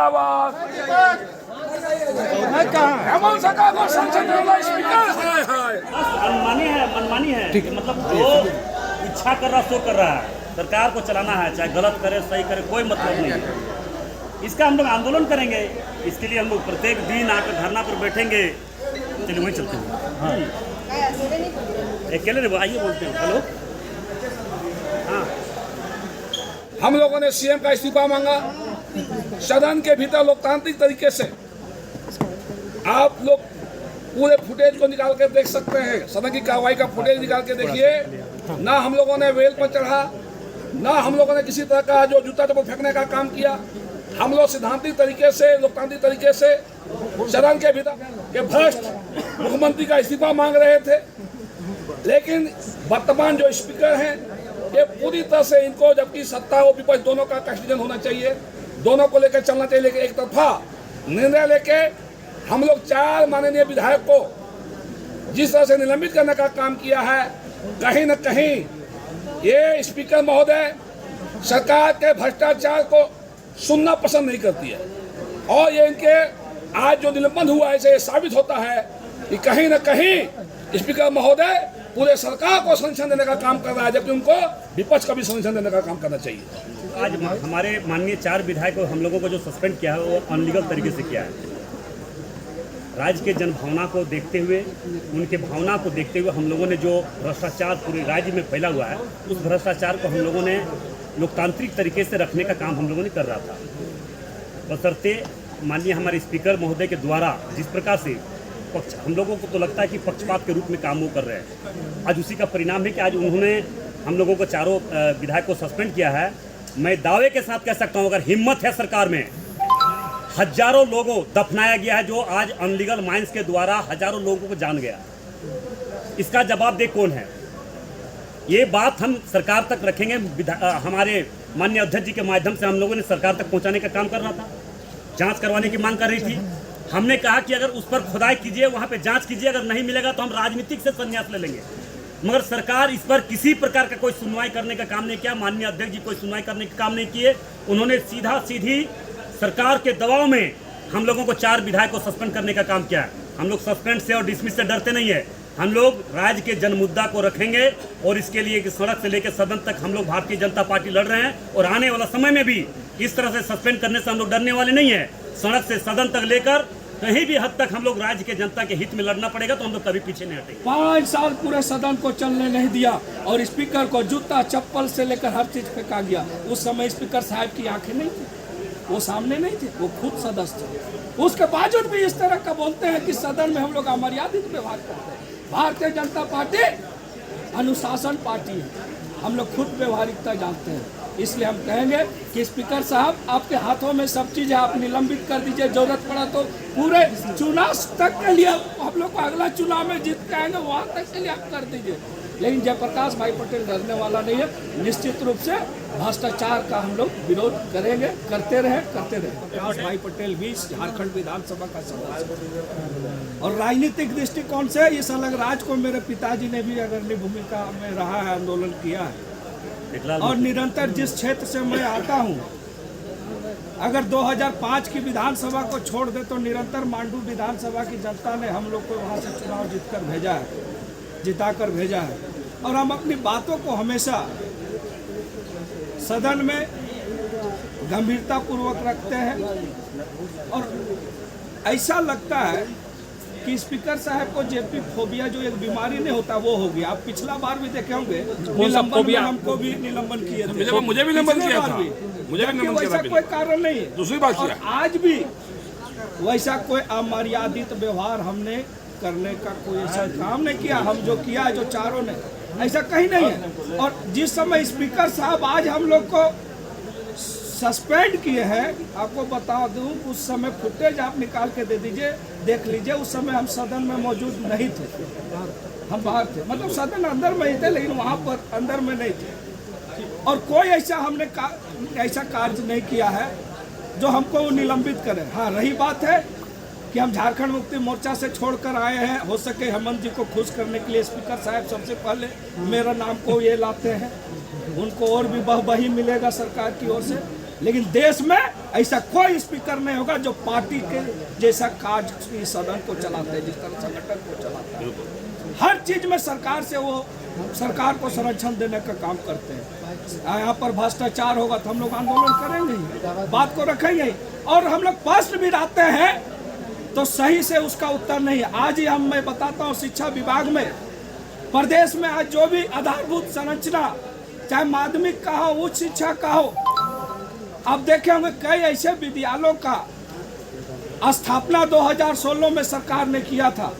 जिंदाबाद। हेमंत सरकार को संसद में स्पीकर मनमानी है कि मतलब जो इच्छा कर रहा सो कर रहा है, सरकार को चलाना है, चाहे गलत करे सही करे कोई मतलब नहीं है। इसका हम लोग आंदोलन करेंगे, इसके लिए हम लोग प्रत्येक दिन आकर धरना पर बैठेंगे। चलिए वहीं चलते हैं। हाँ अकेले आइए बोलते हैं। हेलो हाँ, हम लोगों ने सीएम का इस्तीफा मांगा। सदन के भीतर लोकतांत्रिक तरीके से आप लोग पूरे फुटेज को निकाल के देख सकते हैं। सदन की कार्रवाई का फुटेज निकाल के देखिए। ना हम लोगों ने वेल पर चढ़ा, ना हम लोगों ने किसी तरह का जो जूता चप्पल फेंकने का काम किया। हम लोग सिद्धांतिक तरीके से, लोकतांत्रिक तरीके से सदन के भीतर के भ्रष्ट मुख्यमंत्री का इस्तीफा मांग रहे थे। लेकिन वर्तमान जो स्पीकर हैं ये पूरी तरह से इनको, जबकि सत्ता और विपक्ष दोनों का कस्टडियन होना चाहिए, दोनों को लेकर चलना चाहिए। लेकिन एक तरफा निर्णय लेके हम लोग 4 माननीय विधायक को जिस तरह से निलंबित करने का काम किया है, कहीं न कहीं ये स्पीकर महोदय सरकार के भ्रष्टाचार को सुनना पसंद नहीं करती है। और ये इनके आज जो निलंबन हुआ है, इसे ये साबित होता है कि कहीं न कहीं स्पीकर महोदय पूरे सरकार को संरक्षण देने का काम कर रहा है, जबकि उनको विपक्ष का भी संरक्षण देने का काम करना चाहिए। आज हमारे माननीय 4 विधायकों हम लोगों को जो सस्पेंड किया है वो अनलीगल तरीके से किया है। राज्य के जनभावना को देखते हुए, उनके भावना को देखते हुए हम लोगों ने जो भ्रष्टाचार पूरे राज्य में फैला हुआ है, उस भ्रष्टाचार को हम लोगों ने लोकतांत्रिक तरीके से रखने का काम हम लोगों ने कर रहा था। बशर्ते माननीय हमारे स्पीकर महोदय के द्वारा जिस प्रकार से हम लोगों को तो लगता है कि पक्षपात के रूप में काम वो कर रहे हैं, आज उसी का परिणाम है कि आज उन्होंने हम लोगों को 4 विधायक को सस्पेंड किया है। मैं दावे के साथ कह सकता हूँ, अगर हिम्मत है सरकार में, हजारों लोगों दफनाया गया है जो आज अनलीगल माइंस के द्वारा हजारों लोगों को जान गया। इसका जवाब दे कौन है? ये बात हम सरकार तक रखेंगे। हमारे माननीय अध्यक्ष जी के माध्यम से हम लोगों ने सरकार तक पहुंचाने का काम कर रहा था, जांच करवाने की मांग कर रही थी। हमने कहा कि अगर उस पर खुदाई कीजिए, वहां पे जांच कीजिए, अगर नहीं मिलेगा तो हम राजनीतिक से संन्यास ले लेंगे। मगर सरकार इस पर किसी प्रकार का कोई सुनवाई करने का काम नहीं किया। माननीय अध्यक्ष जी कोई सुनवाई करने का काम नहीं किए। उन्होंने सीधी सरकार के दबाव में हम लोगों को 4 विधायक को सस्पेंड करने का काम किया है। हम लोग सस्पेंड से और डिसमिस से डरते नहीं है। हम लोग राज्य के जन मुद्दा को रखेंगे और इसके लिए कि सड़क से लेकर सदन तक हम लोग भारतीय जनता पार्टी लड़ रहे हैं। और आने वाला समय में भी इस तरह से सस्पेंड करने से हम लोग डरने वाले नहीं है। सड़क से सदन तक लेकर कहीं भी हद तक हम लोग राज्य के जनता के हित में लड़ना पड़ेगा, तो हम लोग कभी पीछे नहीं हटेंगे। 5 साल पूरे सदन को चलने नहीं दिया और स्पीकर को जूता चप्पल से लेकर हर चीज फेंका गया। उस समय स्पीकर साहब की आंखें नहीं थी, वो सामने नहीं थे, वो खुद सदस्य थे। उसके बावजूद भी इस तरह का बोलते हैं कि सदन में हम लोग अमर्यादित व्यवहार करते हैं। भारतीय जनता पार्टी अनुशासन पार्टी है, हम लोग खुद व्यवहारिकता जानते हैं। इसलिए हम कहेंगे कि स्पीकर साहब आपके हाथों में सब चीज़ है, आप निलंबित कर दीजिए। जरूरत पड़ा तो पूरे चुनाव तक के लिए हम लोग को अगला चुनाव में जीत के आएंगे, वहाँ तक के लिए आप कर दीजिए। लेकिन जयप्रकाश भाई पटेल डरने वाला नहीं है। निश्चित रूप से भ्रष्टाचार का हम लोग विरोध करेंगे, करते रहे। प्रकाश भाई पटेल भी झारखंड विधानसभा का सदस्य और राजनीतिक दृष्टिकोण से इस अलग राज को मेरे पिताजी ने भी अग्रणी भूमिका में रहा है, आंदोलन किया है। और निरंतर जिस क्षेत्र से मैं आता हूं, अगर 2005 की विधानसभा को छोड़ दे तो निरंतर मांडू विधानसभा की जनता ने हम लोग को वहां से चुनाव जिताकर भेजा है। और हम अपनी बातों को हमेशा सदन में गंभीरता पूर्वक रखते हैं। और ऐसा लगता है कि स्पीकर साहब को जेपी फोबिया जो एक बीमारी नहीं होता वो हो गया। आप पिछला बार भी देखे होंगे, निलंबन में हमको भी निलंबन किए थे, मुझे भी निलंबन किया था, मुझे भी निलंबन किया था। वैसा कोई कारण नहीं है। दूसरी बात और आज भी वैसा कोई अमर्यादित व्यवहार हमने करने का कोई ऐसा काम नहीं किया। हम जो किया है, जो 4 ने, ऐसा कहीं नहीं है। और जिस समय स्पीकर साहब आज हम लोग को सस्पेंड किए हैं, आपको बता दूं, उस समय फुटेज आप निकाल के दे दीजिए, देख लीजिए। उस समय हम सदन में मौजूद नहीं थे, हम बाहर थे। मतलब सदन अंदर में ही थे, लेकिन वहाँ पर अंदर में नहीं थे। और कोई ऐसा हमने ऐसा कार्य नहीं किया है जो हमको निलंबित करे। हाँ, रही बात है कि हम झारखंड मुक्ति मोर्चा से छोड़कर आए हैं। हो सके हेमंत जी को खुश करने के लिए स्पीकर साहब सबसे पहले मेरा नाम को ये लाते हैं। उनको और भी बही मिलेगा सरकार की ओर से। लेकिन देश में ऐसा कोई स्पीकर नहीं होगा जो पार्टी के जैसा काज इस सदन को चलाते हैं, जिस तरह संगठन को चलाते हैं। हर चीज में सरकार से वो सरकार को संरक्षण देने का काम करते हैं। यहाँ पर भ्रष्टाचार होगा तो हम लोग आंदोलन करेंगे ही, बात को रखेंगे ही। और हम लोग प्रश्न भी लाते हैं तो सही से उसका उत्तर नहीं है। आज ही मैं बताता हूँ, शिक्षा विभाग में प्रदेश में आज जो भी आधारभूत संरचना, चाहे माध्यमिक का हो, उच्च शिक्षा का हो, आप देखे होंगे कई ऐसे विद्यालयों का स्थापना 2016 में सरकार ने किया था।